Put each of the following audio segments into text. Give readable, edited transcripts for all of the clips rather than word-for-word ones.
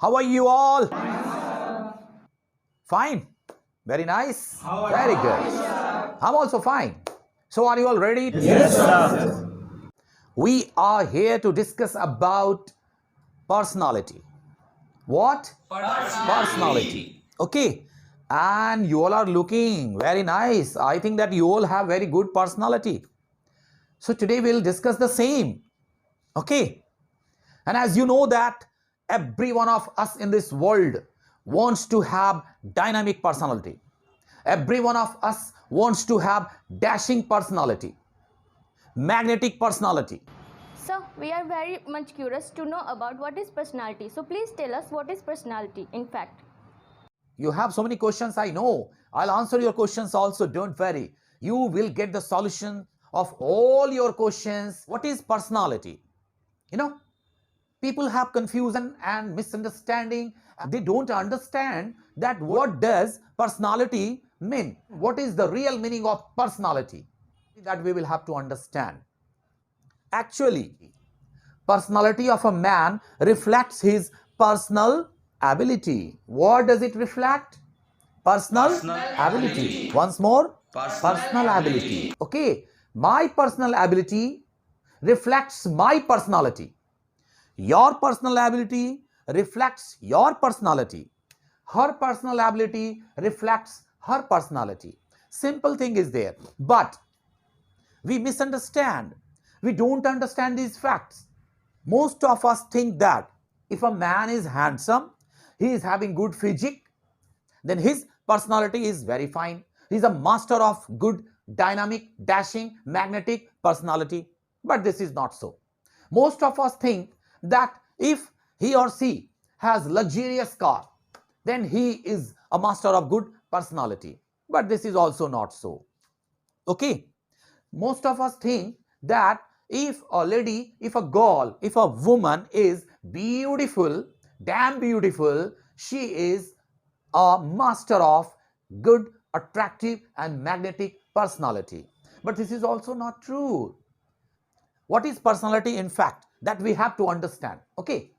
How are you all? Fine. Very nice. Very good. I'm also fine. So are you all ready? Yes, sir. We are here to discuss about personality. What? Personality. Okay. And you all are looking very nice. I think that you all have very good personality. So today we'll discuss the same. Okay. And as you know that every one of us in this world wants to have dynamic personality. Every one of us wants to have dashing personality, magnetic personality. Sir, we are very much curious to know about what is personality. So please tell us what is personality in fact. You have so many questions, I know. I'll answer your questions also, don't worry. You will get the solution of all your questions. What is personality? You know, people have confusion and misunderstanding. They don't understand that what does personality mean? What is the real meaning of personality? That we will have to understand. Actually, personality of a man reflects his personal ability. What does it reflect? Personal ability. Once more, personal ability. Okay, my personal ability reflects my personality. Your personal ability reflects your personality. Her personal ability reflects her personality. Simple thing is there. But we misunderstand. We don't understand these facts. Most of us think that if a man is handsome, he is having good physique, then his personality is very fine. He is a master of good, dynamic, dashing, magnetic personality. But this is not so. Most of us think that if he or she has luxurious car, then he is a master of good personality. But this is also not so. Okay. Most of us think that if a lady, if a girl, if a woman is beautiful, damn beautiful, she is a master of good, attractive, and magnetic personality. But this is also not true. What is personality in fact? That we have to understand. Okay.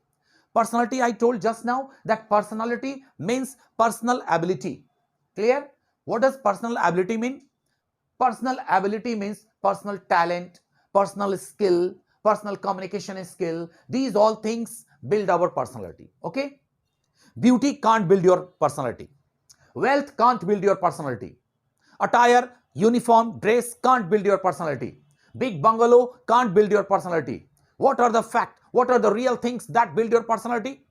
Personality, I told just now that personality means personal ability. Clear? What does personal ability mean? Personal ability means personal talent, personal skill, personal communication skill. These all things build our personality. Okay? Beauty can't build your personality. Wealth can't build your personality. Attire, uniform, dress can't build your personality. Big bungalow can't build your personality. What are the fact? What are the real things that build your personality?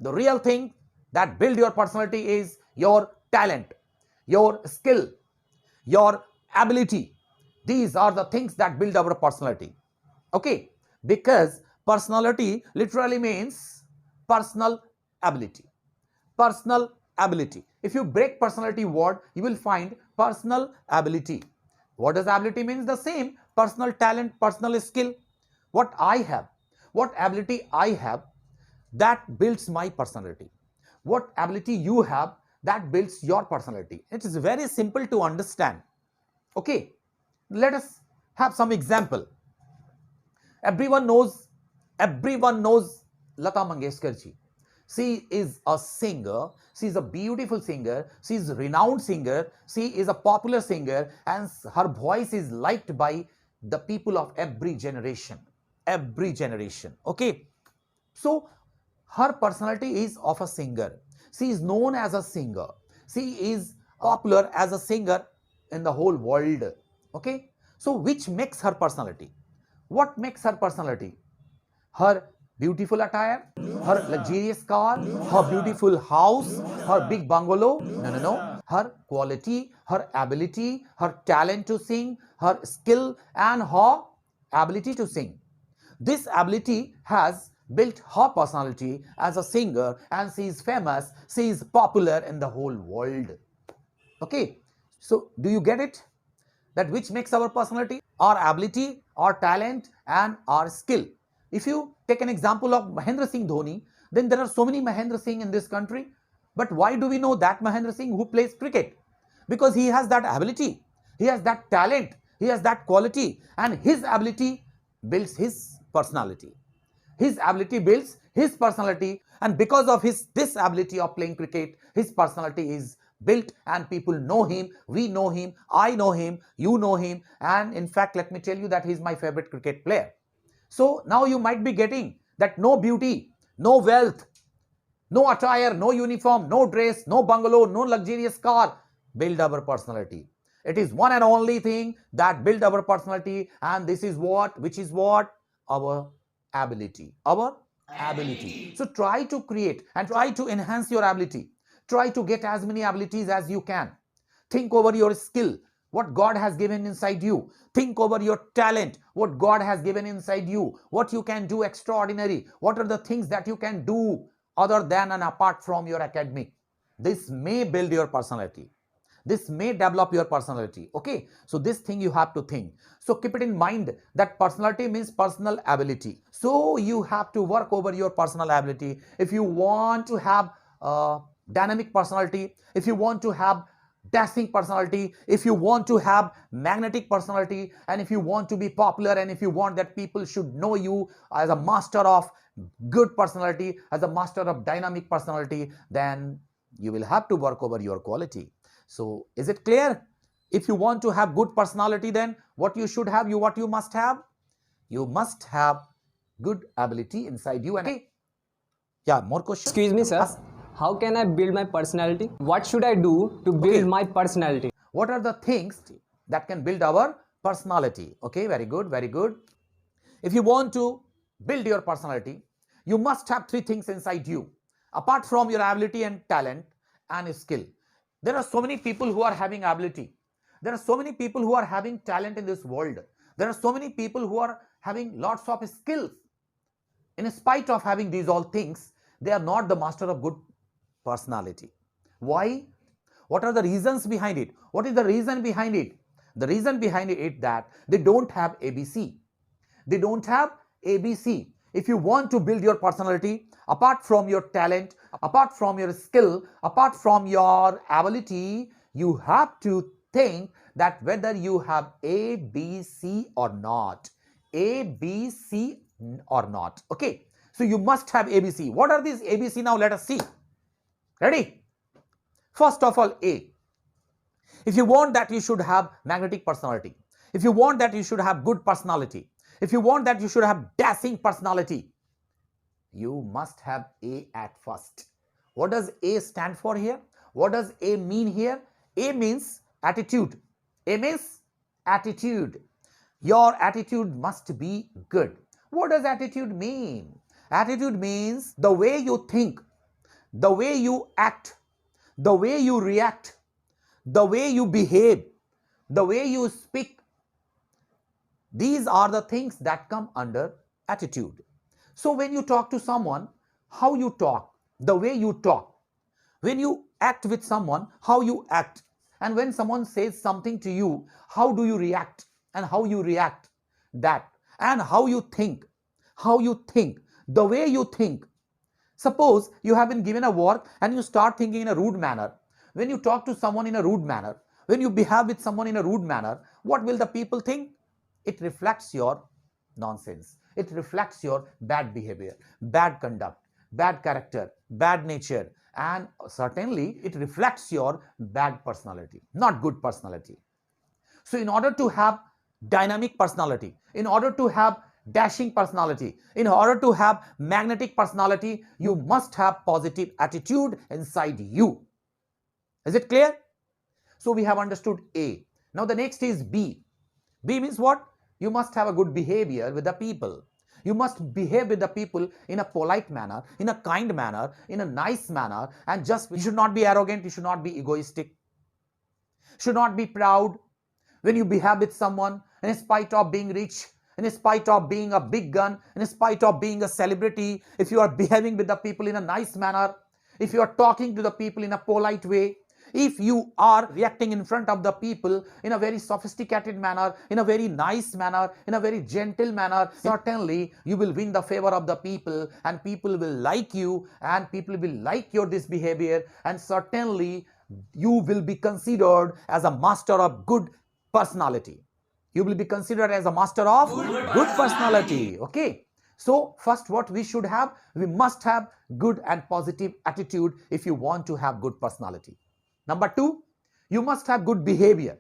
The real thing that build your personality is your talent, your skill, your ability. These are the things that build our personality. Okay, because personality literally means personal ability. Personal ability. If you break personality word, you will find personal ability. What does ability means? The same, personal talent, personal skill. What I have, what ability I have, that builds my personality. What ability you have, that builds your personality. It is very simple to understand. Okay, let us have some example. Everyone knows Lata Mangeshkar ji. She is a singer, she is a beautiful singer, she is a renowned singer, she is a popular singer, and her voice is liked by the people of every generation. Every generation. Okay, so her personality is of a singer. She is known as a singer. She is popular as a singer in the whole world. Okay, so which makes her personality? What makes her personality? Her beautiful attire, her luxurious car, her beautiful house, her big bungalow. No, no, no. Her quality, her ability, her talent to sing, her skill, and her ability to sing. This ability has built her personality as a singer, and she is famous, she is popular in the whole world. Okay, so do you get it? That which makes our personality? Our ability, our talent, and our skill. If you take an example of Mahendra Singh Dhoni, then there are so many Mahendra Singh in this country. But why do we know that Mahendra Singh who plays cricket? Because he has that ability, he has that talent, he has that quality, and his ability builds his personality. His ability builds his personality, And because of this ability of playing cricket, his personality is built and people know him, we know him, I know him, you know him, and in fact, let me tell you that he's my favorite cricket player. So now you might be getting that no beauty, no wealth, no attire, no uniform, no dress, no bungalow, no luxurious car build our personality. It is one and only thing that build our personality, and this is which is what? Our ability. Our ability. So try to create and try to enhance your ability. Try to get as many abilities as you can. Think over your skill, what God has given inside you. Think over your talent, what God has given inside you, what you can do extraordinary, what are the things that you can do other than and apart from your academic. This may build your personality. This may develop your personality. Okay, so this thing you have to think. So keep it in mind that personality means personal ability. So you have to work over your personal ability. If you want to have dynamic personality, if you want to have dashing personality, if you want to have magnetic personality, and if you want to be popular, and if you want that people should know you as a master of good personality, as a master of dynamic personality, then you will have to work over your quality. So is it clear? If you want to have good personality, then what you should have, what you must have? You must have good ability inside you. And okay, yeah, more questions? Excuse me, sir. How can I build my personality? What should I do to build my personality? What are the things that can build our personality? Okay, very good, very good. If you want to build your personality, you must have three things inside you. Apart from your ability and talent and skill, there are so many people who are having ability. There are so many people who are having talent in this world. There are so many people who are having lots of skills. In spite of having these all things, they are not the master of good personality. Why? What are the reasons behind it? What is the reason behind it? The reason behind it is that they don't have ABC. They don't have ABC. If you want to build your personality, apart from your talent, apart from your skill, apart from your ability, you have to think that whether you have A, B, C or not. A, B, C or not. Okay. So you must have ABC. What are these ABC? Now let us see. Ready? First of all, A. If you want that you should have magnetic personality. If you want that you should have good personality. If you want that you should have dashing personality, you must have A at first. What does A stand for here? What does A mean here? A means attitude. A means attitude. Your attitude must be good. What does attitude mean? Attitude means the way you think, the way you act, the way you react, the way you behave, the way you speak. These are the things that come under attitude. So when you talk to someone, how you talk, the way you talk. When you act with someone, how you act. And when someone says something to you, how do you react and how you react. That. And how you think, the way you think. Suppose you have been given a work and you start thinking in a rude manner. When you talk to someone in a rude manner, when you behave with someone in a rude manner, what will the people think? It reflects your nonsense. It reflects your bad behavior, bad conduct, bad character, bad nature, and certainly it reflects your bad personality, not good personality. So in order to have dynamic personality, in order to have dashing personality, in order to have magnetic personality, you must have positive attitude inside you. Is it clear? So we have understood A. Now the next is B. B means what? You must have a good behavior with the people. You must behave with the people in a polite manner, in a kind manner, in a nice manner, and just, you should not be arrogant, you should not be egoistic, should not be proud. When you behave with someone, in spite of being rich, in spite of being a big gun, in spite of being a celebrity, if you are behaving with the people in a nice manner, if you are talking to the people in a polite way, if you are reacting in front of the people in a very sophisticated manner, in a very nice manner, in a very gentle manner, certainly you will win the favor of the people, and people will like you, and people will like your this behavior, and certainly you will be considered as a master of good personality. You will be considered as a master of good personality. Okay. So first, what we should have, we must have good and positive attitude if you want to have good personality. Number two, you must have good behavior.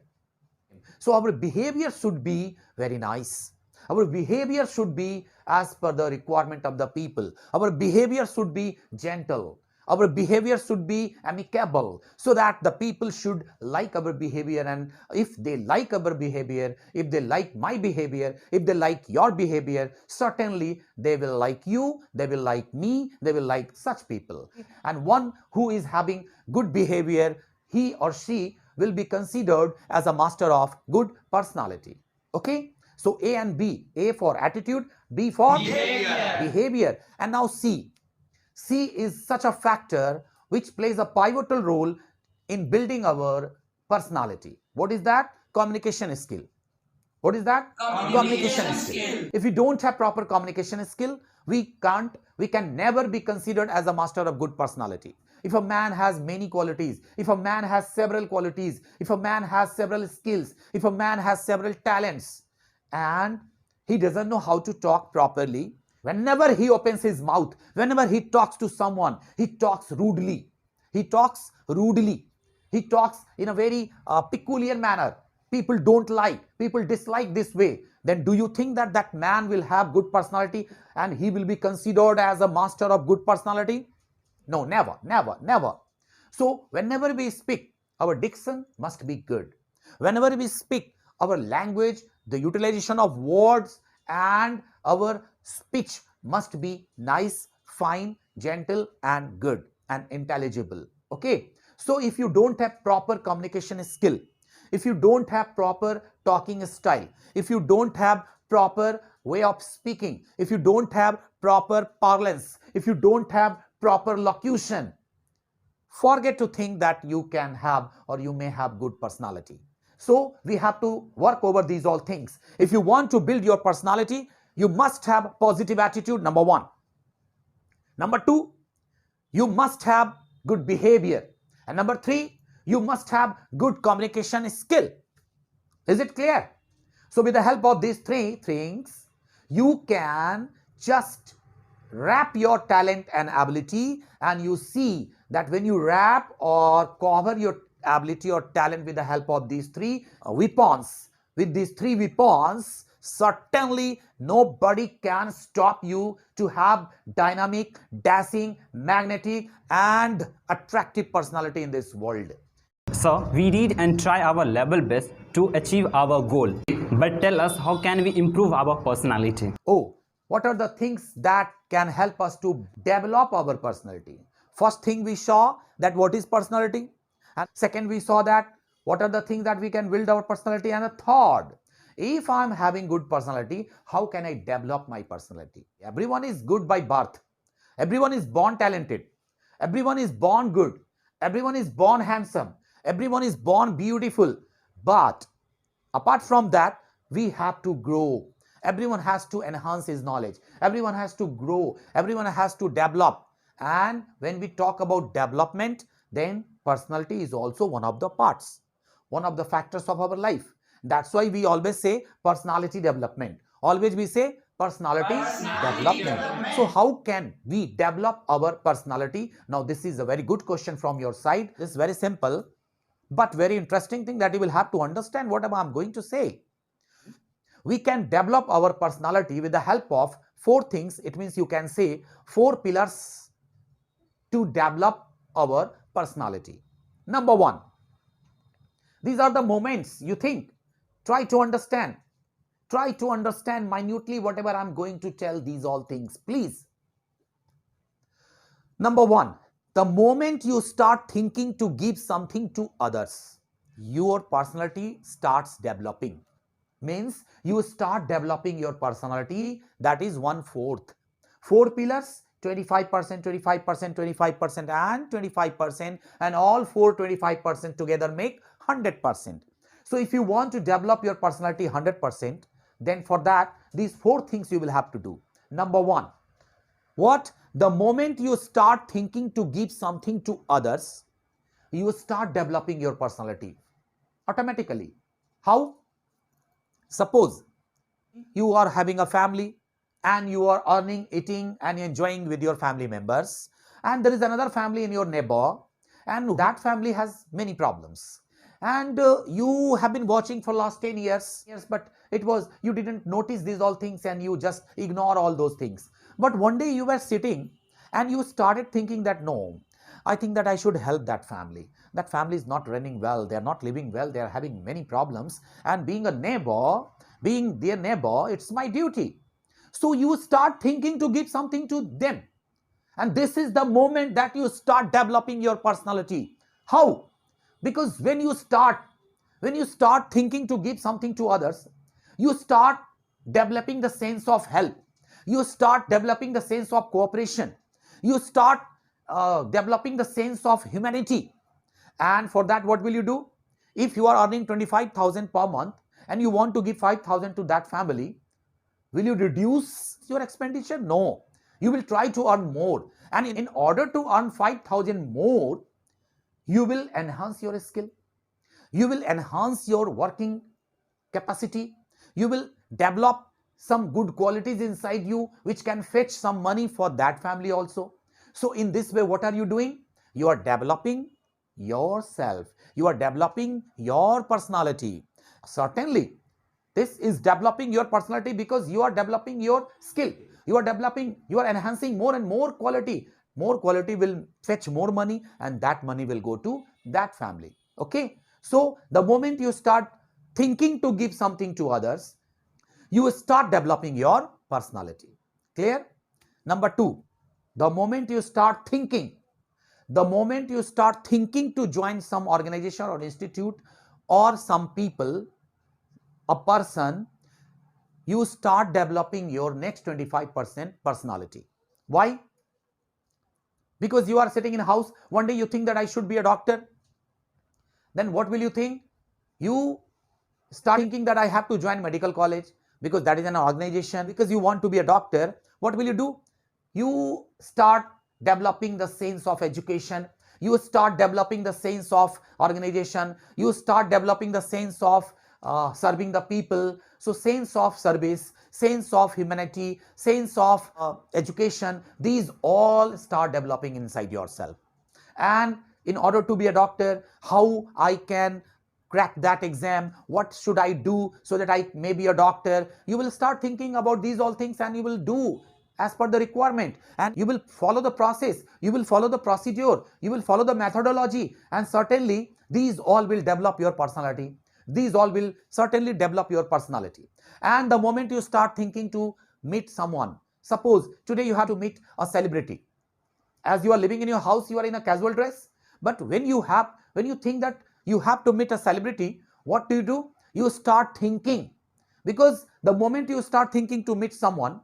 So our behavior should be very nice. Our behavior should be as per the requirement of the people. Our behavior should be gentle. Our behavior should be amicable, so that the people should like our behavior. And if they like our behavior, if they like my behavior, if they like your behavior, certainly they will like you, they will like me, they will like such people. And one who is having good behavior, he or she will be considered as a master of good personality. Okay, so A and B, A for attitude, B for behavior. And now C is such a factor which plays a pivotal role in building our personality. What is that? Communication skill. What is that? Communication skill. If we don't have proper communication skill, we can never be considered as a master of good personality. If a man has many qualities, if a man has several qualities, if a man has several skills, if a man has several talents, and he doesn't know how to talk properly, whenever he opens his mouth, whenever he talks to someone, he talks rudely. He talks rudely. He talks in a very peculiar manner. People don't like, people dislike this way. Then do you think that that man will have good personality and he will be considered as a master of good personality? No, never, never, never. So whenever we speak, our diction must be good. Whenever we speak, our language, the utilization of words and our speech must be nice, fine, gentle and good and intelligible. Okay. So if you don't have proper communication skill, if you don't have proper talking style, if you don't have proper way of speaking, if you don't have proper parlance, if you don't have proper locution, forget to think that you can have or you may have good personality. So we have to work over these all things. If you want to build your personality, you must have positive attitude, number one. Number two, you must have good behavior. And number three, you must have good communication skill. Is it clear? So with the help of these three things, you can just wrap your talent and ability, and you see that when you wrap or cover your ability or talent with the help of these three weapons, with these three weapons, certainly nobody can stop you to have dynamic, dashing, magnetic and attractive personality in this world. So we read and try our level best to achieve our goal. But tell us, how can we improve our personality? Oh, what are the things that can help us to develop our personality? First thing we saw that what is personality, and second we saw that what are the things that we can build our personality, and the third, if I'm having good personality, how can I develop my personality? Everyone is good by birth. Everyone is born talented. Everyone is born good. Everyone is born handsome. Everyone is born beautiful. But apart from that, we have to grow. Everyone has to enhance his knowledge. Everyone has to grow. Everyone has to develop. And when we talk about development, then personality is also one of the parts, one of the factors of our life. That's why we always say personality development. Always we say personality development. So how can we develop our personality? Now this is a very good question from your side. It's very simple, but very interesting thing that you will have to understand what I'm going to say. We can develop our personality with the help of four things. It means you can say four pillars to develop our personality. Number one, these are the moments you think. Try to understand. Try to understand minutely whatever I'm going to tell, these all things, please. Number one, the moment you start thinking to give something to others, your personality starts developing. Means you start developing your personality, that is 1/4. Four pillars, 25%, 25%, 25% and 25%, and all four 25% together make 100%. So if you want to develop your personality 100%, then for that these four things you will have to do. Number one, what? The moment you start thinking to give something to others, you start developing your personality automatically. How? Suppose you are having a family, and you are earning, eating and enjoying with your family members, and there is another family in your neighbor, and that family has many problems, and you have been watching for last 10 years, but it was you didn't notice these all things and you just ignore all those things. But one day you were sitting and you started thinking that no, I think that I should help that family. That family is not running well, they are not living well, they are having many problems, and being a neighbor, being their neighbor, it's my duty. So you start thinking to give something to them, and this is the moment that you start developing your personality. How? Because when you start thinking to give something to others, you start developing the sense of help, you start developing the sense of cooperation, you start developing the sense of humanity. And for that, what will you do? If you are earning 25,000 per month and you want to give 5,000 to that family, will you reduce your expenditure? No, you will try to earn more, and in order to earn 5,000 more, you will enhance your skill, you will enhance your working capacity, you will develop some good qualities inside you which can fetch some money for that family also. So in this way, what are you doing? You are developing yourself, you are developing your personality. Certainly this is developing your personality because you are developing your skill, you are developing, you are enhancing more and more quality. More quality will fetch more money, and that money will go to that family. Okay, so the moment you start thinking to give something to others, you start developing your personality. Clear? Number two, the moment you start thinking, to join some organization or institute or some people, a person, you start developing your next 25% personality. Why? Because you are sitting in a house, one day you think that I should be a doctor, then what will you think? You start thinking that I have to join medical college because that is an organization, because you want to be a doctor. What will you do? You start developing the sense of education, you start developing the sense of organization, you start developing the sense of serving the people. So sense of service, sense of humanity, sense of education, these all start developing inside yourself. And in order to be a doctor, how I can crack that exam, what should I do so that I may be a doctor? You will start thinking about these all things, and you will do as per the requirement, and you will follow the process, you will follow the procedure, you will follow the methodology, and certainly these all will develop your personality. These all will certainly develop your personality. And the moment you start thinking to meet someone, suppose today you have to meet a celebrity. As you are living in your house, you are in a casual dress, but when you think that you have to meet a celebrity, what do? You start thinking, because the moment you start thinking to meet someone,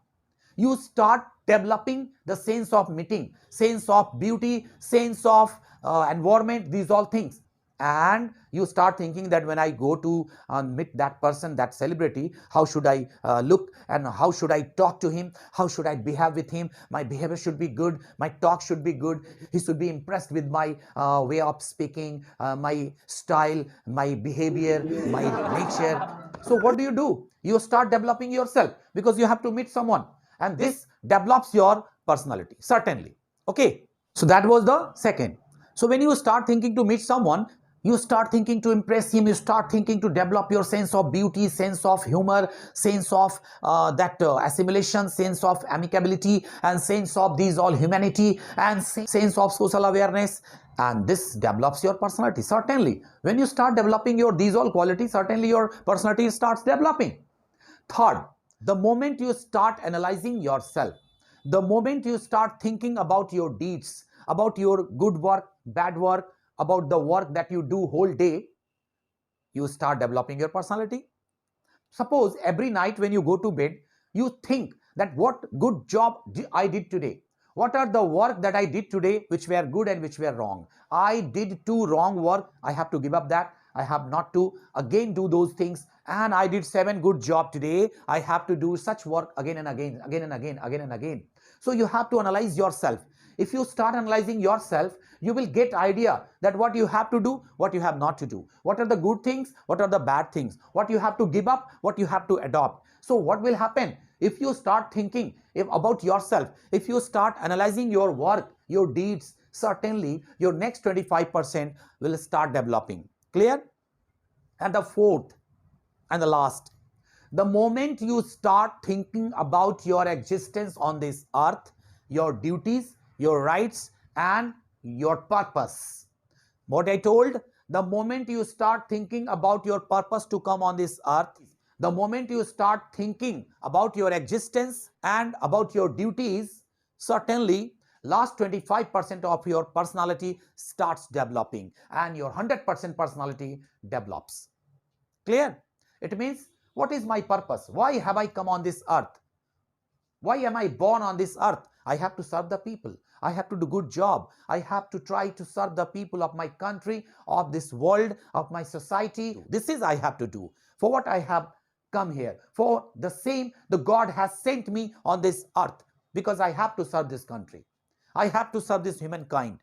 you start developing the sense of meeting, sense of beauty, sense of environment, these all things. And you start thinking that when I go to meet that person, that celebrity, how should I look, and how should I talk to him, how should I behave with him? My behavior should be good, my talk should be good, he should be impressed with my way of speaking, my style, my behavior, my nature. So what do? You start developing yourself because you have to meet someone, and this develops your personality, certainly. Okay, so that was the second. So when you start thinking to meet someone, you start thinking to impress him, you start thinking to develop your sense of beauty, sense of humor, sense of assimilation, sense of amicability, and sense of these all humanity, and sense of social awareness, and this develops your personality. Certainly when you start developing your these all qualities, certainly your personality starts developing. Third, the moment you start analyzing yourself, the moment you start thinking about your deeds, about your good work, bad work, about the work that you do whole day, you start developing your personality. Suppose every night when you go to bed, you think that what good job I did today. What are the work that I did today which were good and which were wrong? I did 2 wrong work, I have to give up that. I have not to again do those things. And I did 7 good job today, I have to do such work again and again, again and again, again and again. So you have to analyze yourself. If you start analyzing yourself, you will get idea that what you have to do, what you have not to do, what are the good things, what are the bad things, what you have to give up, what you have to adopt. So what will happen if you start thinking about yourself, if you start analyzing your work, your deeds, certainly your next 25% will start developing. Clear? And the fourth and the last, the moment you start thinking about your existence on this earth, your duties, your rights, and your purpose. What I told, the moment you start thinking about your purpose to come on this earth, the moment you start thinking about your existence and about your duties, certainly last 25% of your personality starts developing and your 100% personality develops. Clear? It means, what is my purpose? Why have I come on this earth? Why am I born on this earth? I have to serve the people. I have to do good job. I have to try to serve the people of my country, of this world, of my society. This is I have to do. For what I have come here. For the same, the God has sent me on this earth because I have to serve this country. I have to serve this humankind.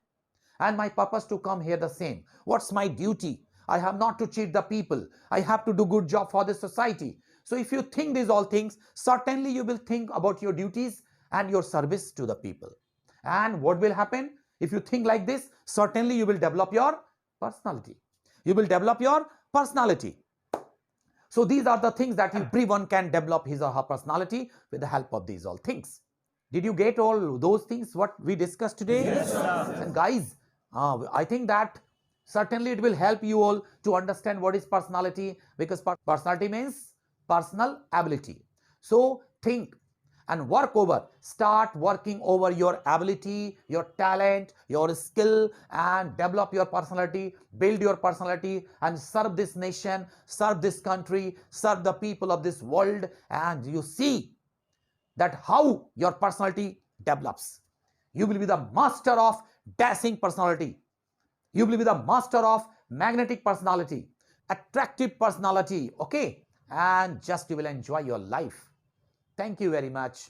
And my purpose to come here the same. What's my duty? I have not to cheat the people. I have to do good job for the society. So if you think these all things, certainly you will think about your duties and your service to the people. And what will happen? If you think like this, certainly you will develop your personality. You will develop your personality. So these are the things that everyone can develop his or her personality with the help of these all things. Did you get all those things what we discussed today? Yes, sir. And guys, I think that certainly it will help you all to understand what is personality, because personality means personal ability. So think and work over, start working over your ability, your talent, your skill, and develop your personality, build your personality, and serve this nation, serve this country, serve the people of this world, and you see that how your personality develops. You will be the master of dashing personality. You will be the master of magnetic personality, attractive personality, okay? And just you will enjoy your life. Thank you very much.